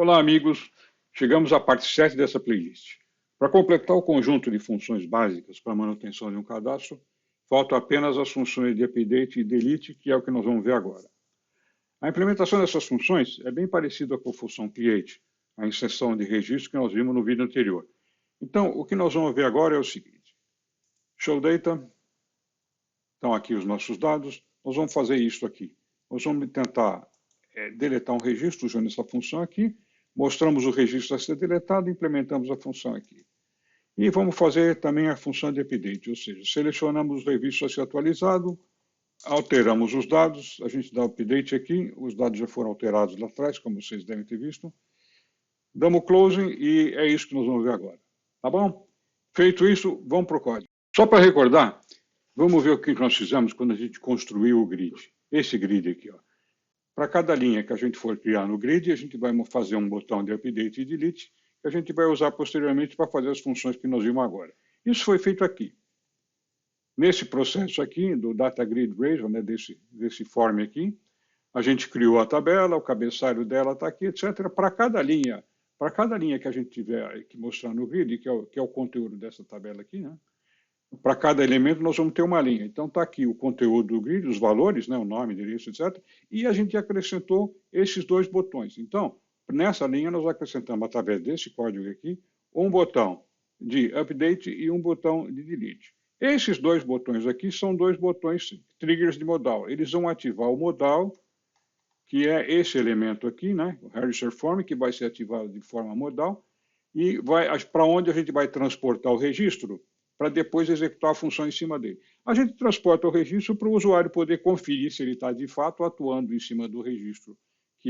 Olá, amigos. Chegamos à parte 7 dessa playlist. Para completar o conjunto de funções básicas para a manutenção de um cadastro, faltam apenas as funções de update e delete, que é o que nós vamos ver agora. A implementação dessas funções é bem parecida com a função create, a inserção de registro que nós vimos no vídeo anterior. Então, o que nós vamos ver agora é o seguinte. Show data. Estão aqui os nossos dados. Nós vamos fazer isso aqui. Nós vamos tentar deletar um registro usando essa função aqui. Mostramos o registro a ser deletado e implementamos a função aqui. E vamos fazer também a função de update, ou seja, selecionamos o registro a ser atualizado, alteramos os dados, a gente dá update aqui, os dados já foram alterados lá atrás, como vocês devem ter visto. Damos closing e é isso que nós vamos ver agora. Tá bom? Feito isso, vamos para o código. Só para recordar, vamos ver o que nós fizemos quando a gente construiu o grid. Esse grid aqui, ó. Para cada linha que a gente for criar no grid, a gente vai fazer um botão de update e delete, que a gente vai usar posteriormente para fazer as funções que nós vimos agora. Isso foi feito aqui. Nesse processo aqui, do Data Grid Razor, né, desse form aqui, a gente criou a tabela, o cabeçalho dela está aqui, etc. Para cada linha que a gente tiver que mostrar no grid, que é o conteúdo dessa tabela aqui, né? Para cada elemento nós vamos ter uma linha. Então está aqui o conteúdo do grid, os valores, né, o nome, endereço, etc. E a gente acrescentou esses dois botões. Então, nessa linha nós acrescentamos, através desse código aqui, um botão de update e um botão de delete. Esses dois botões aqui são dois botões triggers de modal. Eles vão ativar o modal, que é esse elemento aqui, né, o register form, que vai ser ativado de forma modal, e para onde a gente vai transportar o registro, para depois executar a função em cima dele. A gente transporta o registro para o usuário poder conferir se ele está de fato atuando em cima do registro que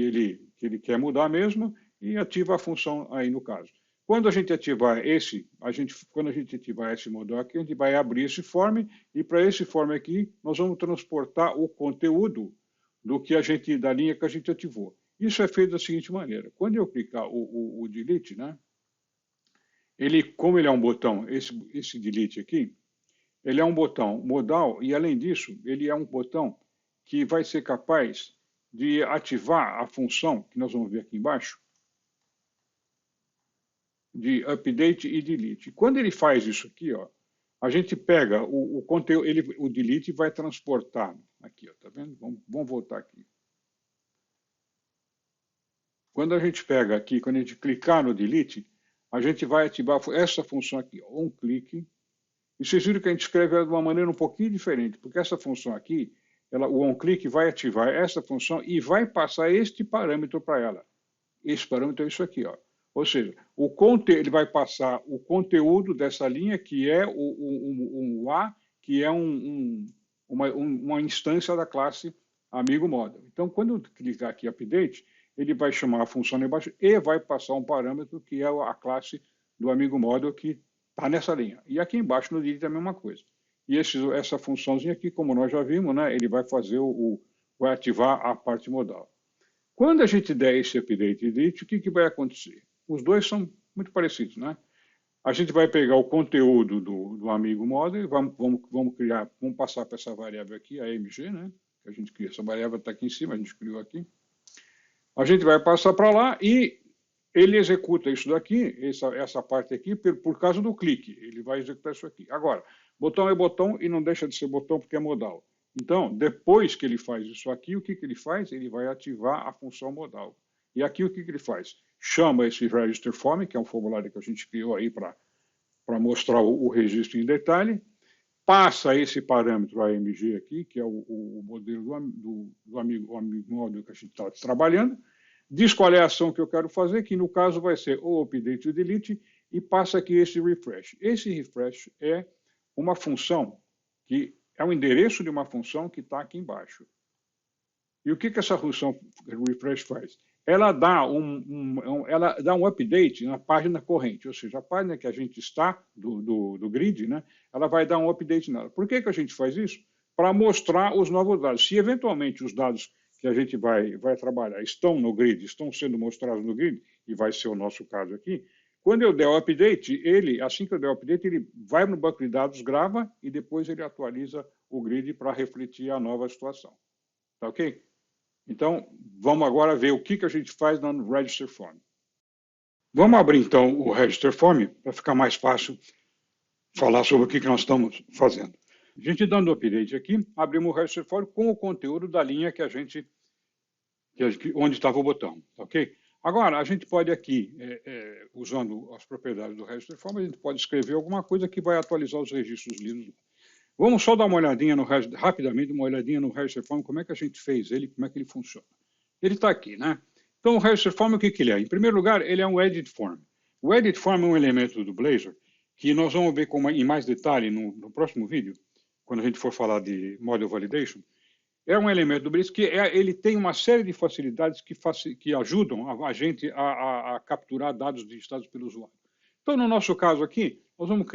ele quer mudar mesmo e ativa a função aí no caso. Quando a gente ativar quando a gente ativar esse modal aqui, a gente vai abrir esse form e para esse form aqui nós vamos transportar o conteúdo da linha que a gente ativou. Isso é feito da seguinte maneira. Quando eu clicar o delete, né? Como ele é um botão, esse delete aqui, ele é um botão modal e, além disso, ele é um botão que vai ser capaz de ativar a função, que nós vamos ver aqui embaixo, de update e delete. Quando ele faz isso aqui, ó, a gente pega o conteúdo, o delete vai transportar, aqui, ó, tá vendo? Vamos voltar aqui. Quando a gente pega aqui, quando a gente clicar no delete, a gente vai ativar essa função aqui, on click. E vocês viram que a gente escreve de uma maneira um pouquinho diferente, porque essa função aqui, o onClick vai ativar essa função e vai passar este parâmetro para ela. Esse parâmetro é isso aqui, ó. Ou seja, ele vai passar o conteúdo dessa linha, que é um A, que é uma instância da classe amigo model. Então, quando eu clicar aqui Update, ele vai chamar a função lá embaixo e vai passar um parâmetro que é a classe do amigo model que está nessa linha. E aqui embaixo no delete é a mesma coisa. E essa funçãozinha aqui, como nós já vimos, né, ele vai fazer vai ativar a parte modal. Quando a gente der esse update e delete, o que vai acontecer? Os dois são muito parecidos, né? A gente vai pegar o conteúdo do amigo model e vamos passar para essa variável aqui, a mg, né? Que a gente cria. Essa variável está aqui em cima, a gente criou aqui. A gente vai passar para lá e ele executa isso daqui, essa parte aqui, por causa do clique. Ele vai executar isso aqui. Agora, botão é botão e não deixa de ser botão porque é modal. Então, depois que ele faz isso aqui, o que ele faz? Ele vai ativar a função modal. E aqui o que ele faz? Chama esse register form, que é um formulário que a gente criou aí para mostrar o registro em detalhe, passa esse parâmetro AMG aqui, que é o modelo do amigo model que a gente está trabalhando, diz qual é a ação que eu quero fazer, que no caso vai ser o update e o delete, e passa aqui esse refresh. Esse refresh é uma função, que é o endereço de uma função que está aqui embaixo. E o que essa função refresh faz? Ela dá um update na página corrente, ou seja, a página que a gente está, do grid, né, ela vai dar um update nela. Por que a gente faz isso? Para mostrar os novos dados. Se eventualmente os dados que a gente vai trabalhar estão no grid, estão sendo mostrados no grid, e vai ser o nosso caso aqui, quando eu der o update, assim que eu der o update, ele vai no banco de dados, grava, e depois ele atualiza o grid para refletir a nova situação. Tá ok? Então, vamos agora ver o que a gente faz no Register Form. Vamos abrir, então, o Register Form para ficar mais fácil falar sobre o que nós estamos fazendo. A gente dando update aqui, abrimos o Register Form com o conteúdo da linha onde estava o botão, ok? Agora, a gente pode aqui, usando as propriedades do Register Form, a gente pode escrever alguma coisa que vai atualizar os registros lidos. Vamos só dar uma olhadinha rapidamente, uma olhadinha no Register Form, como é que a gente fez ele, como é que ele funciona. Ele está aqui, né? Então, o Register Form, o que ele é? Em primeiro lugar, ele é um Edit Form. O Edit Form é um elemento do Blazor que nós vamos ver em mais detalhe no próximo vídeo, quando a gente for falar de Model Validation. É um elemento do Blazor que ele tem uma série de facilidades que ajudam a gente a capturar dados digitados pelo usuário. Então, no nosso caso aqui, nós vamos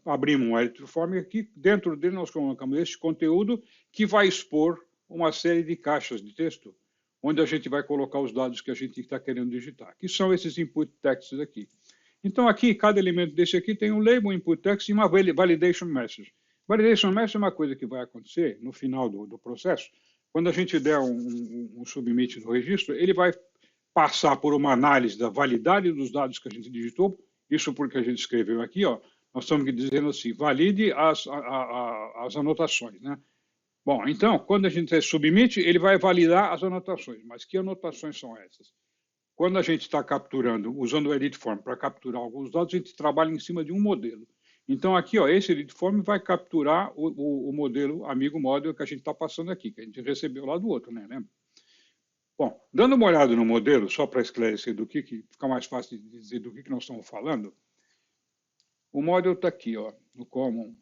abrimos um Edit Form aqui, dentro dele nós colocamos este conteúdo que vai expor uma série de caixas de texto, onde a gente vai colocar os dados que a gente está querendo digitar, que são esses input texts aqui. Então, aqui, cada elemento desse aqui tem um label, input text e uma validation message. Validation message é uma coisa que vai acontecer no final do processo. Quando a gente der um submit no registro, ele vai passar por uma análise da validade dos dados que a gente digitou, isso porque a gente escreveu aqui, ó, nós estamos dizendo assim, valide as anotações, né? Bom, então, quando a gente submite, ele vai validar as anotações. Mas que anotações são essas? Quando a gente está capturando, usando o Edit Form para capturar alguns dados, a gente trabalha em cima de um modelo. Então, aqui, ó, esse Edit Form vai capturar o modelo amigo model que a gente está passando aqui, que a gente recebeu lá do outro, né? Lembra? Bom, dando uma olhada no modelo, só para esclarecer fica mais fácil de dizer do que nós estamos falando, o model está aqui, ó, no Common.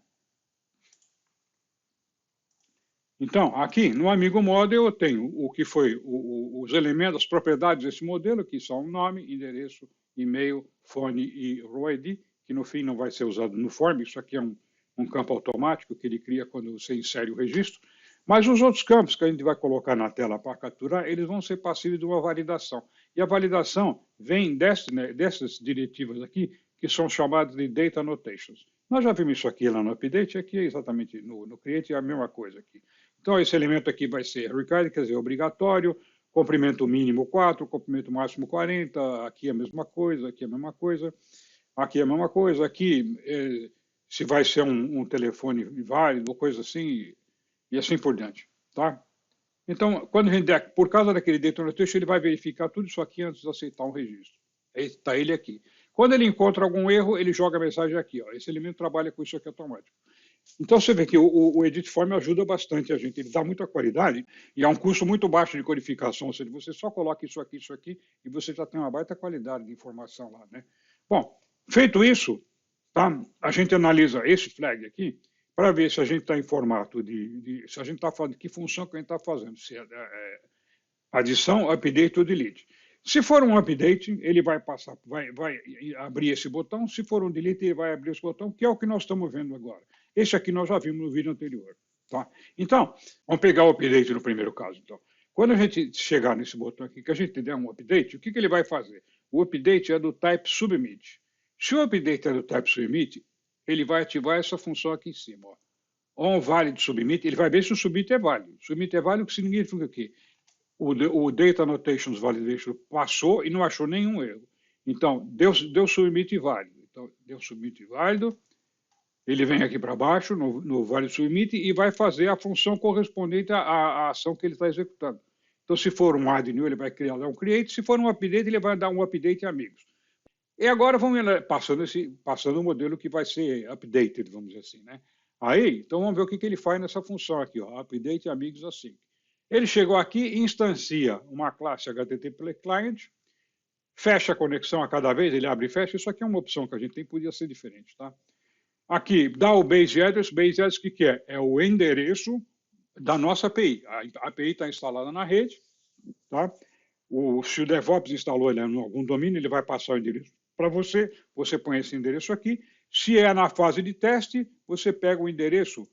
Então, aqui no amigo model eu tenho o que foi os elementos, as propriedades desse modelo, que são nome, endereço, e-mail, fone e ROID, que no fim não vai ser usado no form, isso aqui é um campo automático que ele cria quando você insere o registro. Mas os outros campos que a gente vai colocar na tela para capturar, eles vão ser passíveis de uma validação. E a validação vem dessas diretivas aqui, que são chamadas de Data Annotations. Nós já vimos isso aqui lá no Update, aqui é exatamente no Create, é a mesma coisa aqui. Então, esse elemento aqui vai ser required, quer dizer, obrigatório, comprimento mínimo 4, comprimento máximo 40, aqui é a mesma coisa, aqui é a mesma coisa, aqui é a mesma coisa, aqui se vai ser um telefone válido, coisa assim, e assim por diante, tá? Então, quando a gente der, por causa daquele data annotation, ele vai verificar tudo isso aqui antes de aceitar um registro. Está ele aqui. Quando ele encontra algum erro, ele joga a mensagem aqui. Ó. Esse elemento trabalha com isso aqui automático. Então, você vê que o Edit Form ajuda bastante a gente. Ele dá muita qualidade e há um custo muito baixo de codificação. Ou seja, você só coloca isso aqui, e você já tem uma baita qualidade de informação lá. Né? Bom, feito isso, tá? A gente analisa esse flag aqui para ver se a gente está em formato se a gente está fazendo, que função que a gente está fazendo, se é adição, update ou delete. Se for um update, ele vai abrir esse botão. Se for um delete, ele vai abrir esse botão, que é o que nós estamos vendo agora. Esse aqui nós já vimos no vídeo anterior. Tá? Então, vamos pegar o update no primeiro caso. Então. Quando a gente chegar nesse botão aqui, que a gente der um update, o que ele vai fazer? O update é do type submit. Se o update é do type submit, ele vai ativar essa função aqui em cima. Ó. On valid submit, ele vai ver se o submit é válido. Submit é válido, que significa o quê? O Data Annotations Validation passou e não achou nenhum erro. Então, deu submit válido. Então, deu submit válido, ele vem aqui para baixo, no Valid Submit, e vai fazer a função correspondente à ação que ele está executando. Então, se for um add new, ele vai criar um create, se for um update, ele vai dar um update em amigos. E agora vamos passando o modelo que vai ser updated, vamos dizer assim. Né? Aí, então vamos ver o que ele faz nessa função aqui, ó, update amigos assim. Ele chegou aqui, instancia uma classe HTTP Client, fecha a conexão a cada vez, ele abre e fecha. Isso aqui é uma opção que a gente tem, podia ser diferente. Tá? Aqui, dá o base address o que é? É o endereço da nossa API. A API está instalada na rede. Tá? Se o DevOps instalou ele em algum domínio, ele vai passar o endereço para você. Você põe esse endereço aqui. Se é na fase de teste, você pega o endereço.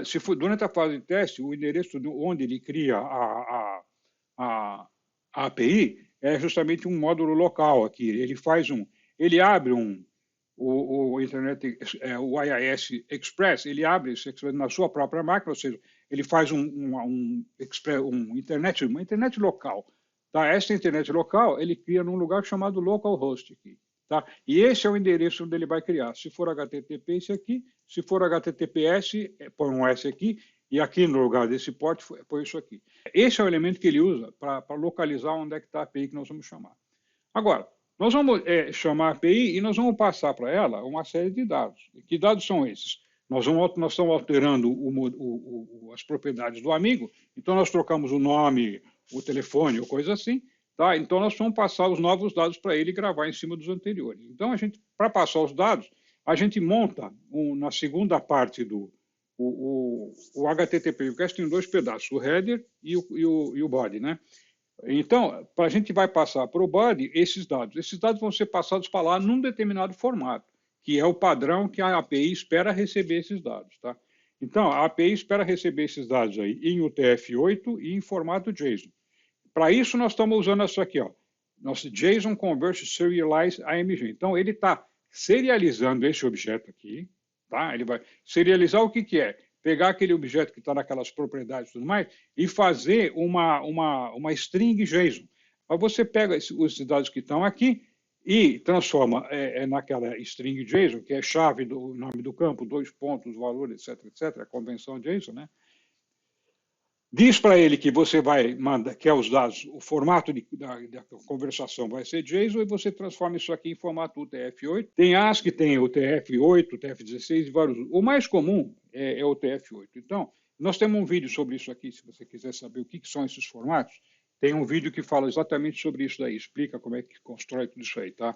Se for durante a fase de teste, o endereço onde ele cria a API é justamente um módulo local aqui. Ele abre o Internet, o IIS Express, ele abre esse Express na sua própria máquina, ou seja, ele faz uma internet local Tá? Essa internet local, ele cria num lugar chamado localhost aqui. Tá? E esse é o endereço onde ele vai criar. Se for HTTP, esse aqui. Se for HTTPS, põe um S aqui. E aqui no lugar desse porte, põe isso aqui. Esse é o elemento que ele usa para localizar onde é que está a API que nós vamos chamar. Agora, nós vamos chamar a API e nós vamos passar para ela uma série de dados. Que dados são esses? Nós estamos alterando as propriedades do amigo, então nós trocamos o nome, o telefone ou coisa assim, tá? Então nós vamos passar os novos dados para ele e gravar em cima dos anteriores. Então, para passar os dados, a gente monta na segunda parte o HTTP request tem dois pedaços, o header e o body, né? Então, a gente vai passar para o body esses dados. Esses dados vão ser passados para lá num determinado formato, que é o padrão que a API espera receber esses dados, tá? Então, a API espera receber esses dados aí em UTF-8 e em formato JSON. Para isso, nós estamos usando isso aqui, ó, nosso JSON Convert Serialize AMG. Então, ele está serializando esse objeto aqui, tá? Ele vai serializar o que é? Pegar aquele objeto que está naquelas propriedades e tudo mais e fazer uma string JSON. Aí você pega os dados que estão aqui e transforma naquela string JSON, que é chave do nome do campo, 2 pontos, valor, etc, etc, a convenção JSON, né? Diz para ele que você vai mandar, quer os dados, o formato da conversação vai ser JSON e você transforma isso aqui em formato UTF-8. Tem ASCII, tem UTF-8, UTF-16 e vários. O mais comum é o UTF-8. Então, nós temos um vídeo sobre isso aqui, se você quiser saber o que são esses formatos. Tem um vídeo que fala exatamente sobre isso daí, explica como é que constrói tudo isso aí, tá?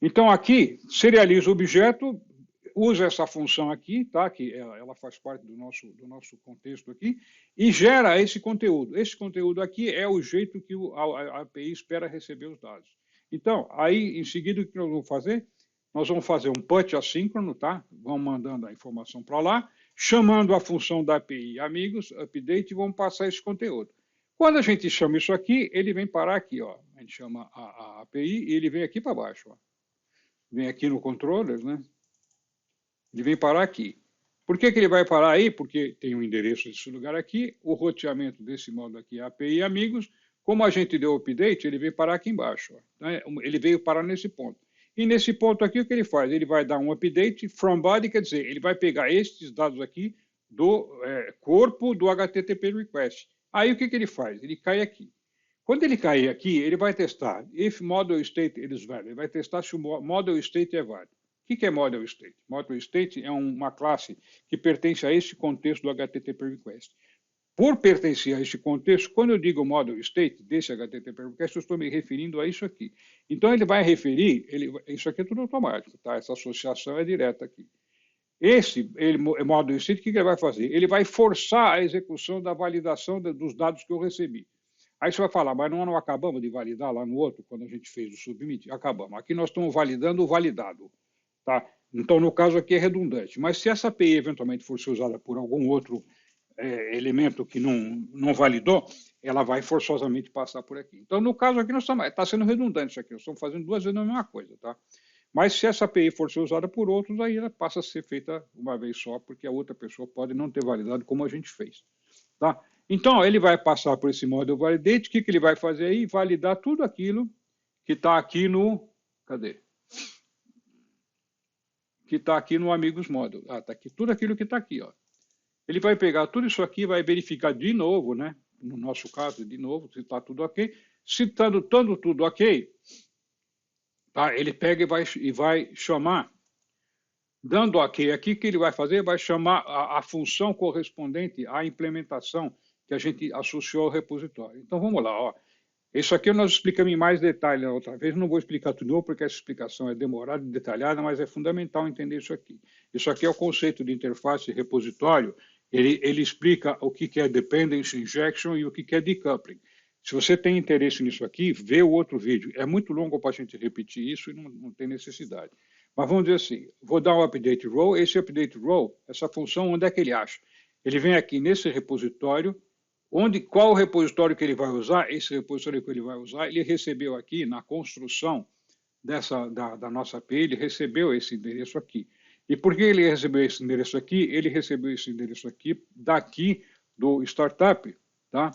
Então, aqui, serializa o objeto, usa essa função aqui, tá? Que ela faz parte do nosso contexto aqui, e gera esse conteúdo. Esse conteúdo aqui é o jeito que a API espera receber os dados. Então, aí, em seguida, o que nós vamos fazer? Nós vamos fazer um PUT assíncrono, tá? Vamos mandando a informação para lá, chamando a função da API amigos, update, e vamos passar esse conteúdo. Quando a gente chama isso aqui, ele vem parar aqui, ó. A gente chama a API e ele vem aqui para baixo, ó. Vem aqui no controller, né? Ele vem parar aqui. Por que ele vai parar aí? Porque tem um endereço desse lugar aqui, o roteamento desse modo aqui é API amigos. Como a gente deu update, ele veio parar aqui embaixo. Ó. Ele veio parar nesse ponto. E nesse ponto aqui, o que ele faz? Ele vai dar um update from body, quer dizer, ele vai pegar estes dados aqui do corpo do HTTP request. Aí o que ele faz? Ele cai aqui. Quando ele cair aqui, ele vai testar if model state is valid. Ele vai testar se o model state é válido. O que é model state? Model state é uma classe que pertence a esse contexto do HTTP request. Por pertencer a esse contexto, quando eu digo model state desse HTTP request, eu estou me referindo a isso aqui. Então, ele vai referir, isso aqui é tudo automático, tá? Essa associação é direta aqui. Model state, o que ele vai fazer? Ele vai forçar a execução da validação dos dados que eu recebi. Aí você vai falar, mas não acabamos de validar lá no outro, quando a gente fez o submit? Acabamos. Aqui nós estamos validando o validado. Tá? Então, no caso aqui é redundante. Mas se essa API eventualmente for ser usada por algum outro elemento que não validou, ela vai forçosamente passar por aqui. Então, no caso aqui, está sendo redundante isso aqui. Nós estamos fazendo duas vezes a mesma coisa. Tá? Mas se essa API for ser usada por outros, aí ela passa a ser feita uma vez só, porque a outra pessoa pode não ter validado como a gente fez. Tá? Então, ele vai passar por esse model validate. O que ele vai fazer aí? Validar tudo aquilo que está aqui no... Cadê? Que está aqui no Amigos Model. Está aqui, tudo aquilo que está aqui. Ó. Ele vai pegar tudo isso aqui, vai verificar de novo, né? No nosso caso, de novo, se está tudo ok. Se está tudo ok, tá? Ele pega e vai chamar, dando ok aqui, o que ele vai fazer? Vai chamar a função correspondente à implementação que a gente associou ao repositório. Então, vamos lá. Ó. Isso aqui nós explicamos em mais detalhe na outra vez, não vou explicar tudo de novo, porque essa explicação é demorada e detalhada, mas é fundamental entender isso aqui. Isso aqui é o conceito de interface e repositório, ele explica o que é dependency injection e o que é decoupling. Se você tem interesse nisso aqui, vê o outro vídeo. É muito longo para a gente repetir isso e não tem necessidade. Mas vamos dizer assim, vou dar um update row, esse update row, essa função, onde é que ele acha? Ele vem aqui nesse repositório, qual o repositório que ele vai usar? Esse repositório que ele vai usar, ele recebeu aqui na construção da nossa API, ele recebeu esse endereço aqui. E por que ele recebeu esse endereço aqui? Ele recebeu esse endereço aqui daqui do startup, tá?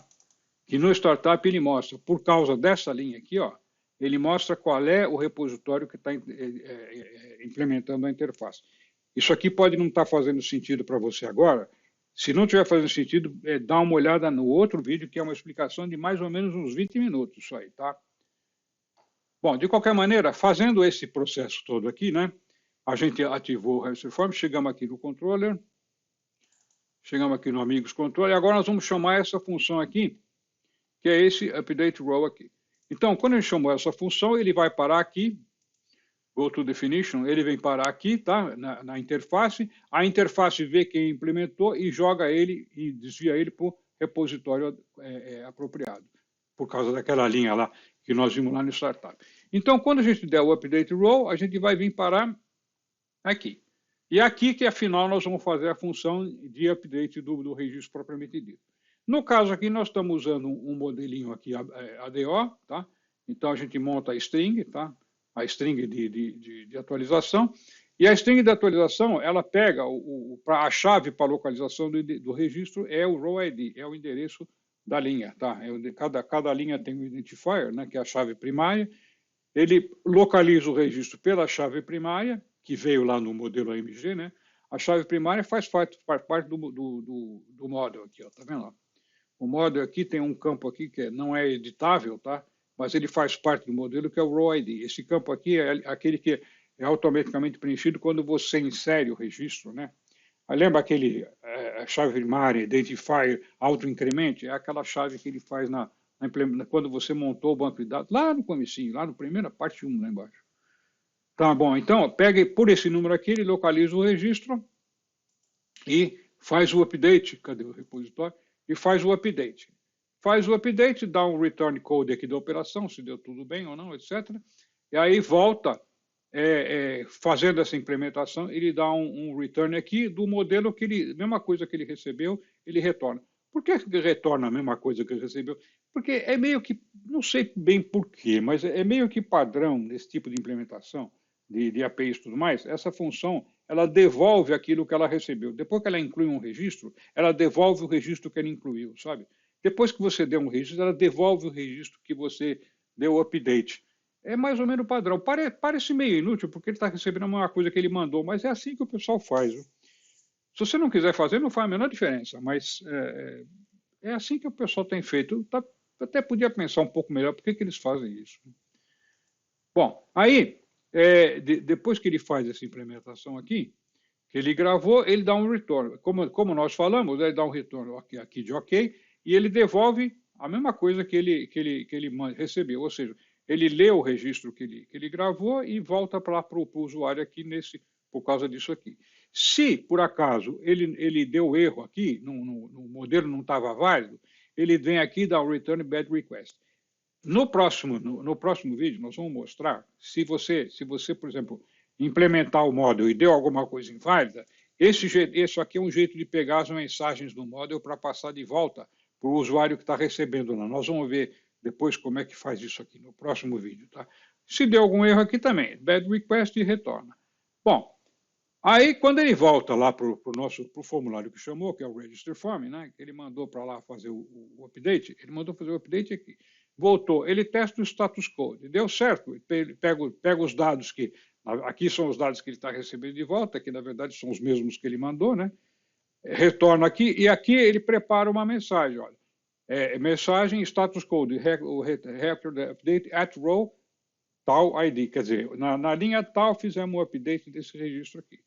que no startup ele mostra, por causa dessa linha aqui, ó, ele mostra qual é o repositório que está implementando a interface. Isso aqui pode não estar fazendo sentido para você agora. Se não estiver fazendo sentido, dá uma olhada no outro vídeo, que é uma explicação de mais ou menos uns 20 minutos, isso aí, tá? Bom, de qualquer maneira, fazendo esse processo todo aqui, né, a gente ativou o Register Form, chegamos aqui no controller, chegamos aqui no Amigos Controller, e agora nós vamos chamar essa função aqui, que é esse Update Row aqui. Então, quando a gente chamou essa função, ele vai parar aqui, Go to Definition, ele vem parar aqui, tá, na interface, a interface vê quem implementou e joga ele, e desvia ele para o repositório apropriado, por causa daquela linha lá, que nós vimos lá no Startup. Então, quando a gente der o Update Row, a gente vai vir parar aqui. E aqui que, afinal, nós vamos fazer a função de update do registro propriamente dito. No caso aqui, nós estamos usando um modelinho aqui, ADO, tá? Então, a gente monta a string, tá? A string de atualização. E a string de atualização, ela pega a chave para localização do registro é o row ID, é o endereço da linha, tá? Cada linha tem um identifier, né, que é a chave primária. Ele localiza o registro pela chave primária, que veio lá no modelo AMG, né? A chave primária faz parte do model aqui, ó, tá vendo? O model aqui tem um campo aqui que não é editável, tá? Mas ele faz parte do modelo, que é o row ID. Esse campo aqui é aquele que é automaticamente preenchido quando você insere o registro, né? Aí lembra aquele chave primária, identifier, auto-increment? É aquela chave que ele faz quando você montou o banco de dados, lá no comecinho, lá na primeira parte 1, lá embaixo. Tá bom, então, pega por esse número aqui, ele localiza o registro e faz o update. Cadê o repositório? E faz o update. Faz o update, dá um return code aqui da operação, se deu tudo bem ou não, etc. E aí volta, fazendo essa implementação, ele dá um return aqui do modelo que ele, mesma coisa que ele recebeu, ele retorna. Por que ele retorna a mesma coisa que ele recebeu? Porque é meio que, não sei bem por quê, mas é meio que padrão nesse tipo de implementação de APIs e tudo mais, essa função, ela devolve aquilo que ela recebeu. Depois que ela inclui um registro, ela devolve o registro que ela incluiu, sabe? Depois que você deu um registro, ela devolve o registro que você deu o update. É mais ou menos o padrão. Parece meio inútil, porque ele está recebendo uma coisa que ele mandou, mas é assim que o pessoal faz. Viu? Se você não quiser fazer, não faz a menor diferença, mas é assim que o pessoal tem feito. Eu até podia pensar um pouco melhor por que eles fazem isso. Bom, aí, depois que ele faz essa implementação aqui, que ele gravou, ele dá um return. Como nós falamos, ele dá um return aqui de OK, e ele devolve a mesma coisa que ele recebeu. Ou seja, ele lê o registro que ele gravou e volta para o usuário aqui por causa disso aqui. Se, por acaso, ele deu erro aqui, no modelo não estava válido, ele vem aqui e dá um return bad request. No próximo vídeo, nós vamos mostrar, se você, por exemplo, implementar o model e deu alguma coisa inválida, esse aqui é um jeito de pegar as mensagens do model para passar de volta para o usuário que está recebendo lá. Nós vamos ver depois como é que faz isso aqui no próximo vídeo. Tá? Se deu algum erro aqui também, bad request e retorna. Bom, aí quando ele volta lá para o formulário que chamou, que é o Register Form, né, que ele mandou para lá fazer o update, ele mandou fazer o update aqui. Voltou, ele testa o status code, deu certo, ele pega os dados que, aqui são os dados que ele está recebendo de volta, que na verdade são os mesmos que ele mandou, né? Retorna aqui, e aqui ele prepara uma mensagem, olha, mensagem status code, record update at row tal ID, quer dizer, na linha tal fizemos um update desse registro aqui.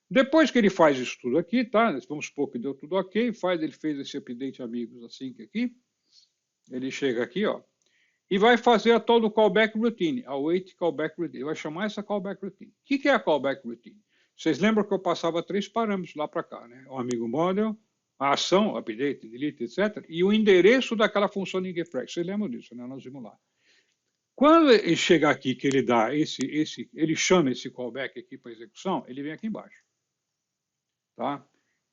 Depois que ele faz isso tudo aqui, tá? Vamos supor que deu tudo ok, ele fez esse update amigos assim que aqui, ele chega aqui, ó, e vai fazer a tal do callback routine, a await callback routine. Vai chamar essa callback routine. O que é a callback routine? Vocês lembram que eu passava 3 parâmetros lá para cá, né? O amigo model, a ação, update, delete, etc. E o endereço daquela função de getFrag. Vocês lembram disso, né? Nós vimos lá. Quando ele chegar aqui, que ele dá ele chama esse callback aqui para execução, ele vem aqui embaixo. Tá?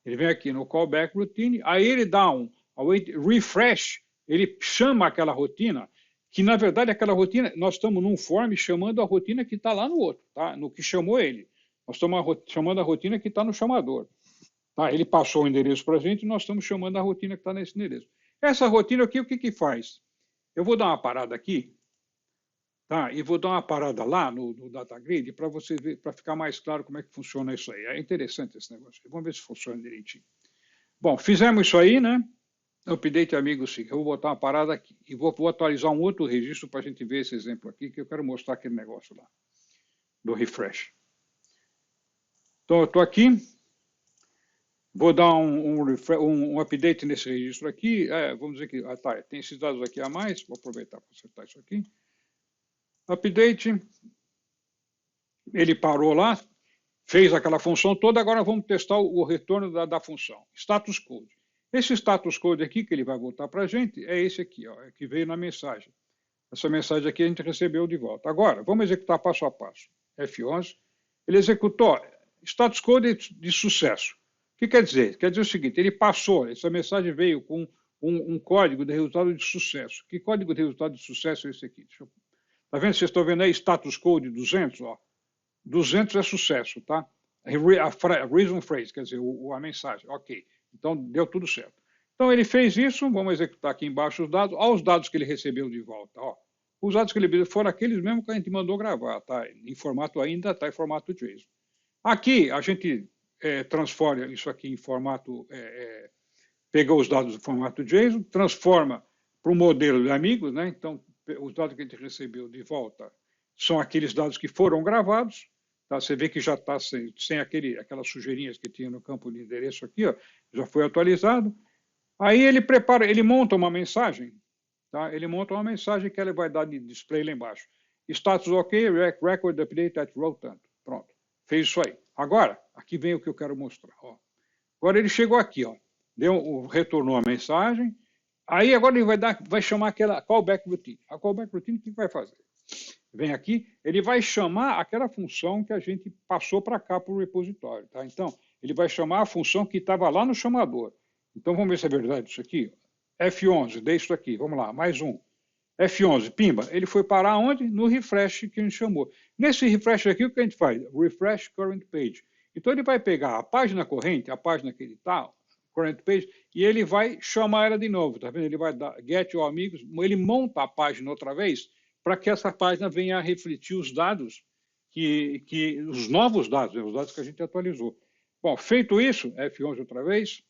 Ele vem aqui no callback routine, aí ele dá um await refresh, ele chama aquela rotina, que na verdade aquela rotina, nós estamos num form chamando a rotina que está lá no outro, tá? No que chamou ele. Nós estamos chamando a rotina que está no chamador. Tá? Ele passou o endereço para a gente e nós estamos chamando a rotina que está nesse endereço. Essa rotina aqui, o que que faz? Eu vou dar uma parada aqui, tá? E vou dar uma parada lá no Data Grid para você ver, para ficar mais claro como é que funciona isso aí. É interessante esse negócio. Vamos ver se funciona direitinho. Bom, fizemos isso aí, né? Update amigos, sim. Eu vou botar uma parada aqui e vou atualizar um outro registro para a gente ver esse exemplo aqui, que eu quero mostrar aquele negócio lá, do refresh. Então, eu estou aqui, vou dar um update nesse registro aqui. Vamos dizer que tá, tem esses dados aqui a mais, vou aproveitar para acertar isso aqui. Update, ele parou lá, fez aquela função toda, agora vamos testar o retorno da função. Status code. Esse status code aqui que ele vai voltar para a gente é esse aqui, ó, que veio na mensagem. Essa mensagem aqui a gente recebeu de volta. Agora, vamos executar passo a passo. F11, ele executou status code de sucesso. O que quer dizer? Quer dizer o seguinte, ele passou, essa mensagem veio com um código de resultado de sucesso. Que código de resultado de sucesso é esse aqui? Tá vendo? Vocês estão vendo aí status code 200, ó. 200 é sucesso, tá? A reason phrase, quer dizer, a mensagem. Ok, então deu tudo certo. Então ele fez isso, vamos executar aqui embaixo os dados. Olha os dados que ele recebeu de volta. Ó. Os dados que ele recebeu foram aqueles mesmo que a gente mandou gravar, tá? Em formato ainda, tá em formato JSON. Aqui a gente transforma isso aqui em formato, pegou os dados do formato JSON, transforma para o modelo de amigos, né? Então os dados que a gente recebeu de volta são aqueles dados que foram gravados. Tá? Você vê que já está sem aquelas sujeirinhas que tinha no campo de endereço aqui, ó, já foi atualizado. Aí ele monta uma mensagem, tá? Ele monta uma mensagem que ele vai dar de display lá embaixo. Status ok, record update at row tanto. Pronto, fez isso aí. Agora, aqui vem o que eu quero mostrar. Ó. Agora ele chegou aqui, ó, retornou a mensagem. Aí agora ele vai chamar aquela callback routine. A callback routine, o que vai fazer? Vem aqui, ele vai chamar aquela função que a gente passou para cá para o repositório. Tá? Então, ele vai chamar a função que estava lá no chamador. Então, vamos ver se é verdade isso aqui. F11, dê isso aqui, vamos lá, mais um. F11, pimba, ele foi parar onde? No refresh que a gente chamou. Nesse refresh aqui, o que a gente faz? Refresh current page. Então, ele vai pegar a página corrente, a página que ele está, current page, e ele vai chamar ela de novo, tá vendo? Ele vai dar get all amigos, ele monta a página outra vez, para que essa página venha a refletir os dados, os novos dados, os dados que a gente atualizou. Bom, feito isso, F11 outra vez,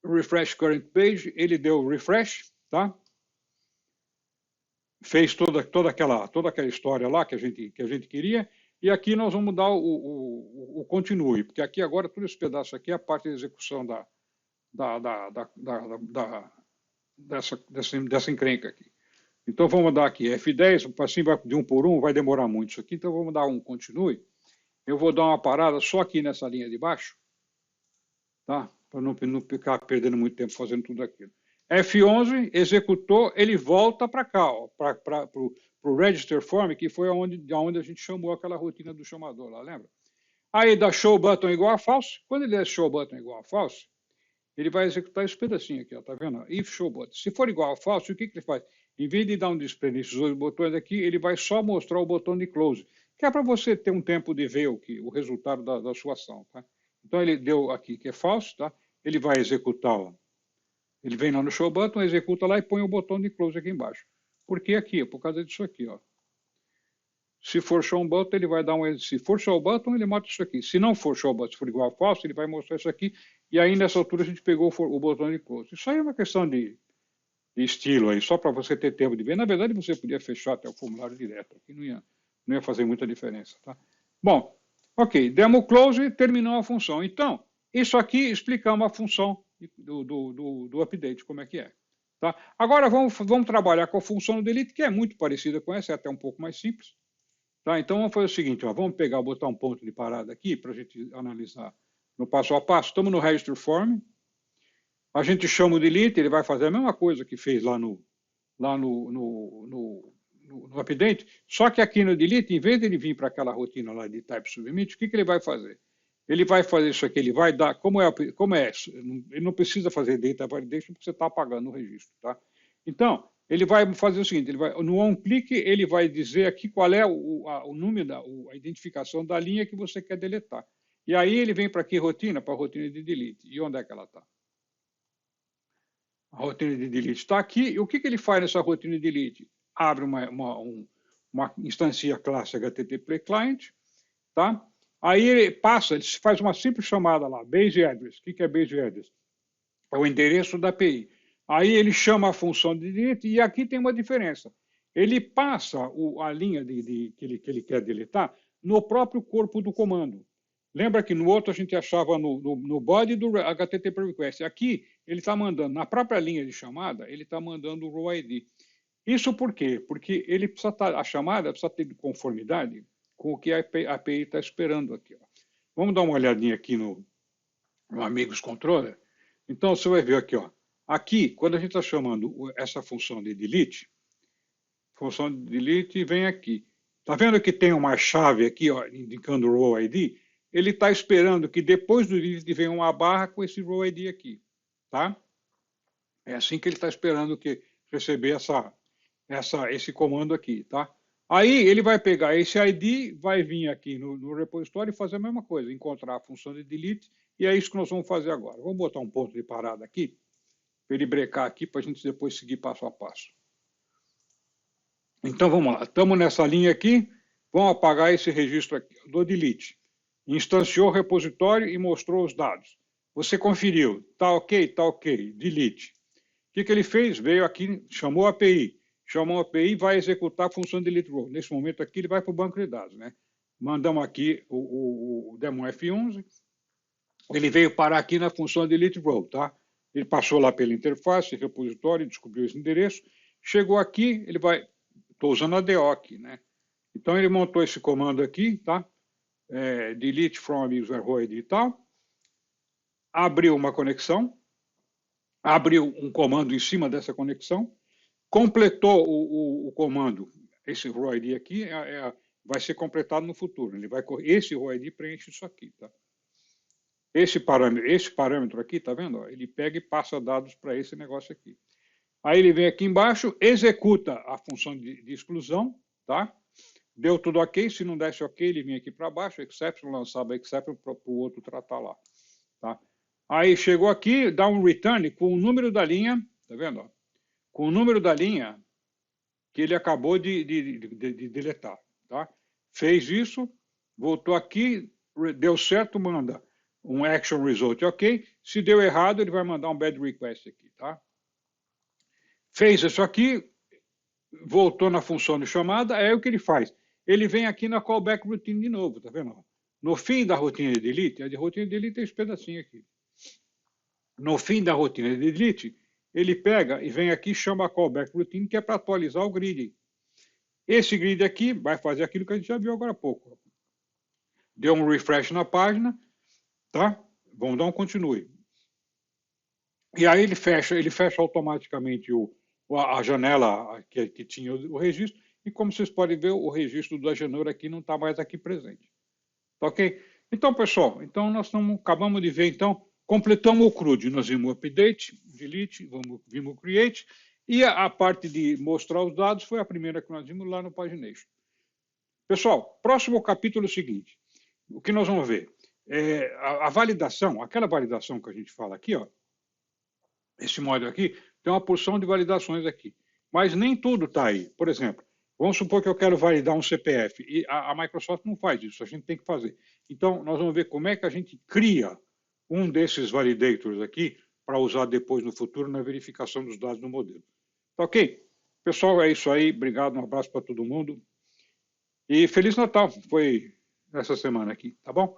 refresh current page, ele deu refresh, tá? Fez toda aquela história lá que a gente queria, e aqui nós vamos dar o continue, porque aqui agora todo esse pedaço aqui é a parte de execução dessa encrenca aqui. Então vamos dar aqui F10, assim vai de um por um, vai demorar muito isso aqui, então vamos dar um continue. Eu vou dar uma parada só aqui nessa linha de baixo, tá? Para não ficar perdendo muito tempo fazendo tudo aquilo. F11, executou, ele volta para cá, para o register form, que foi onde a gente chamou aquela rotina do chamador lá, lembra? Aí dá show button igual a false. Quando ele der show button igual a false, ele vai executar esse pedacinho aqui, ó, tá vendo? If show button. Se for igual a false, o que ele faz? Em vez de dar um display nesses dois botões aqui, ele vai só mostrar o botão de close, que é para você ter um tempo de ver o resultado da sua ação, tá? Então ele deu aqui que é false, tá? Ele vai executar, ó. Ele vem lá no show button, executa lá e põe o botão de close aqui embaixo. Por que aqui? Por causa disso aqui, ó. Se for show button, ele vai dar se for show button, ele mostra isso aqui. Se não for show button, se for igual a false, ele vai mostrar isso aqui. E aí, nessa altura, a gente pegou o botão de close. Isso aí é uma questão de estilo aí, só para você ter tempo de ver. Na verdade, você podia fechar até o formulário direto. Aqui não ia fazer muita diferença, tá? Bom, ok. Demo close e terminou a função. Então, isso aqui explicamos a função do update, como é que é. Tá? Agora, vamos trabalhar com a função do delete, que é muito parecida com essa, é até um pouco mais simples. Tá? Então, vamos fazer o seguinte, ó, vamos botar um ponto de parada aqui para a gente analisar no passo a passo. Estamos no register form. A gente chama o delete, ele vai fazer a mesma coisa que fez lá no update, só que aqui no delete, em vez de ele vir para aquela rotina lá de type submit, o que ele vai fazer? Ele vai fazer isso aqui, ele vai dar, como é, ele não precisa fazer data validation porque você está apagando o registro, tá? Então, ele vai fazer o seguinte, no on-click, ele vai dizer aqui qual é o número, a identificação da linha que você quer deletar. E aí ele vem para aqui, rotina, para a rotina de delete. E onde é que ela está? A rotina de delete está aqui. E o que ele faz nessa rotina de delete? Abre uma instância classe HTTP client, tá? Aí ele faz uma simples chamada lá, base address. O que é base address? É o endereço da API. Aí ele chama a função de delete e aqui tem uma diferença. Ele passa a linha que ele quer deletar no próprio corpo do comando. Lembra que no outro a gente achava no body do HTTP request. Aqui ele está mandando, na própria linha de chamada, ele está mandando o row ID. Isso por quê? Porque ele precisa a chamada precisa ter conformidade com o que a API está esperando aqui. Ó. Vamos dar uma olhadinha aqui no Amigos Controller. Então, você vai ver aqui, ó. Aqui, quando a gente está chamando essa função de delete vem aqui. Está vendo que tem uma chave aqui, ó, indicando o row ID? Ele está esperando que depois do delete venha uma barra com esse row ID aqui, tá? É assim que ele está esperando receber esse comando aqui, tá? Aí ele vai pegar esse ID, vai vir aqui no repositório e fazer a mesma coisa, encontrar a função de delete, e é isso que nós vamos fazer agora. Vamos botar um ponto de parada aqui, para ele brecar aqui, para a gente depois seguir passo a passo. Então vamos lá, estamos nessa linha aqui, vamos apagar esse registro aqui, do delete. Instanciou o repositório e mostrou os dados. Você conferiu, tá ok, delete. O que ele fez? Veio aqui, chamou a API e vai executar a função delete row. Nesse momento aqui ele vai para o banco de dados, né? Mandamos aqui o demo F11, ele veio parar aqui na função delete row, tá? Ele passou lá pela interface, repositório, descobriu esse endereço, chegou aqui, ele vai, estou usando a DO aqui, né? Então ele montou esse comando aqui, tá? Delete from user row ID e tal, abriu uma conexão, abriu um comando em cima dessa conexão, completou o comando, esse row ID aqui vai ser completado no futuro. Esse row ID preenche isso aqui, tá? Esse parâmetro aqui, tá vendo? Ele pega e passa dados para esse negócio aqui. Aí ele vem aqui embaixo, executa a função de exclusão, tá? Deu tudo ok, se não desse ok, ele vinha aqui para baixo, exception, lançava exception para o outro tratar lá, tá? Aí chegou aqui, dá um return com o número da linha, tá vendo? Com o número da linha que ele acabou de deletar, tá? Fez isso, voltou aqui, deu certo, manda um action result, ok? Se deu errado, ele vai mandar um bad request aqui, tá? Fez isso aqui, voltou na função de chamada, aí o que ele faz? Ele vem aqui na callback routine de novo, tá vendo? No fim da rotina de delete, a rotina de delete tem esse pedacinho aqui. No fim da rotina de delete, ele pega e vem aqui e chama a callback routine, que é para atualizar o grid. Esse grid aqui vai fazer aquilo que a gente já viu agora há pouco. Deu um refresh na página, tá? Vamos dar um continue. E aí ele fecha automaticamente a janela que tinha o registro, e como vocês podem ver, o registro da janeiro aqui não está mais aqui presente. Tá ok? Então, pessoal, então nós acabamos de ver, então, completamos o CRUD. Nós vimos o update, delete, vimos o create, e a parte de mostrar os dados foi a primeira que nós vimos lá no Pagination. Pessoal, próximo capítulo é o seguinte. O que nós vamos ver? A validação, aquela validação que a gente fala aqui, ó, esse módulo aqui, tem uma porção de validações aqui. Mas nem tudo está aí. Por exemplo, vamos supor que eu quero validar um CPF. E a Microsoft não faz isso, a gente tem que fazer. Então, nós vamos ver como é que a gente cria um desses validators aqui para usar depois no futuro na verificação dos dados do modelo. Tá ok? Pessoal, é isso aí. Obrigado, um abraço para todo mundo. E Feliz Natal. Foi essa semana aqui, tá bom?